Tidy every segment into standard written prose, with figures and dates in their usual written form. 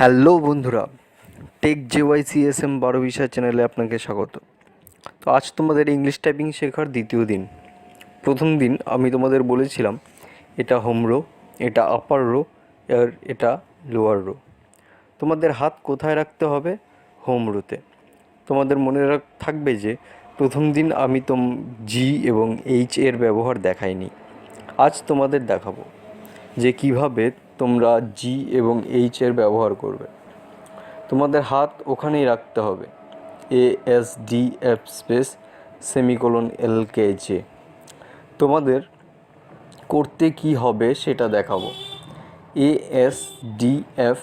Hello বন্ধুরা, take জেওয়াইসিএসএম 12 চ্যানেলে আপনাকে স্বাগত। তো আজ তোমাদের ইংলিশ টাইপিং শেখার দ্বিতীয় দিন। প্রথম দিন আমি তোমাদের বলেছিলাম এটা হোম রো, এটা আপার রো, আর এটা লোয়ার রো। তোমাদের হাত কোথায় রাখতে হবে? হোম রোতে। তোমাদের মনে থাকবে যে প্রথম দিন আমি জি এবং এইচ এর ব্যবহার দেখাইনি। আজ তোমাদের দেখাবো যে কিভাবে তোমরা জি এবং এইচ এর ব্যবহার করবে। তোমাদের হাত ওখানেই রাখতে হবে, ASDF স্পেস সেমিকোলন LKJ। তোমাদের করতে কি হবে সেটা দেখাবো। ASDF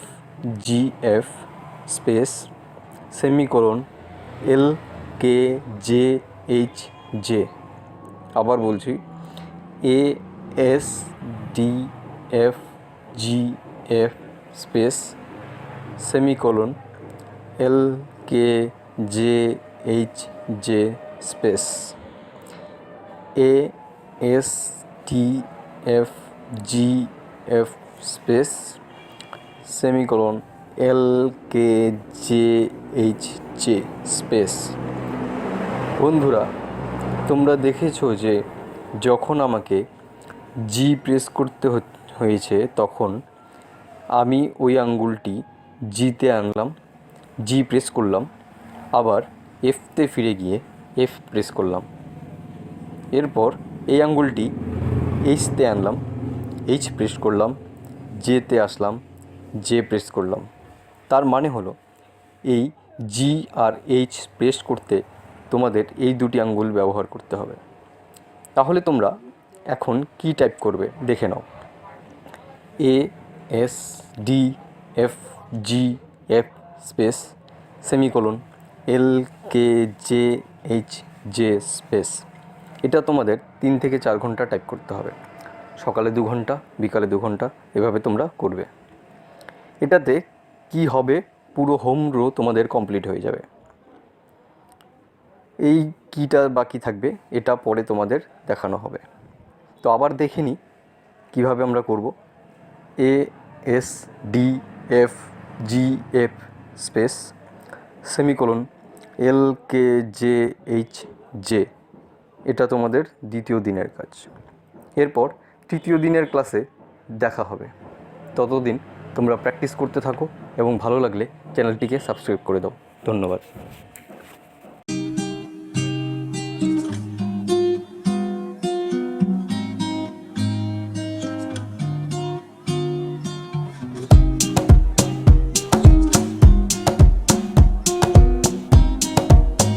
space semicolon LKJHJ। আবার বলছি, ASDF space semicolon LKJHJ space ASDF space semicolon LKJHJ space. বন্ধুরা, তোমরা দেখেছো যে যখন আমাকে জি প্রেস করতে হয়েছে তখন আমি ওই আঙ্গুলটি জিতে আনলাম, জি প্রেস করলাম, আবার এফতে ফিরে গিয়ে এফ প্রেস করলাম। এরপর এই আঙ্গুলটি এইচতে আনলাম, এইচ প্রেস করলাম, জেতে আসলাম, জে প্রেস করলাম। তার মানে হলো এই জি আর এইচ প্রেস করতে তোমাদের এই দুটি আঙ্গুল ব্যবহার করতে হবে। তাহলে তোমরা এখন কি টাইপ করবে দেখে নাও। ASDFGF space semicolon LKJHJ space. এটা তোমাদের 3 থেকে 4 ঘন্টা টাইপ করতে হবে। সকালে 2 ঘন্টা, বিকালে 2 ঘন্টা, এভাবে তোমরা করবে। এটাতে কি হবে, পুরো হোম রো তোমাদের কমপ্লিট হয়ে যাবে। এই কিটা বাকি থাকবে, এটা পরে তোমাদের দেখানো হবে। তো আবার দেখে নিই কীভাবে আমরা করব। ASDFGF space semicolon LKJHJ। এটা তোমাদের দ্বিতীয় দিনের কাজ। এরপর তৃতীয় দিনের ক্লাসে দেখা হবে। ততদিন তোমরা প্র্যাকটিস করতে থাকো এবং ভালো লাগলে চ্যানেলটিকে সাবস্ক্রাইব করে দাও। ধন্যবাদ।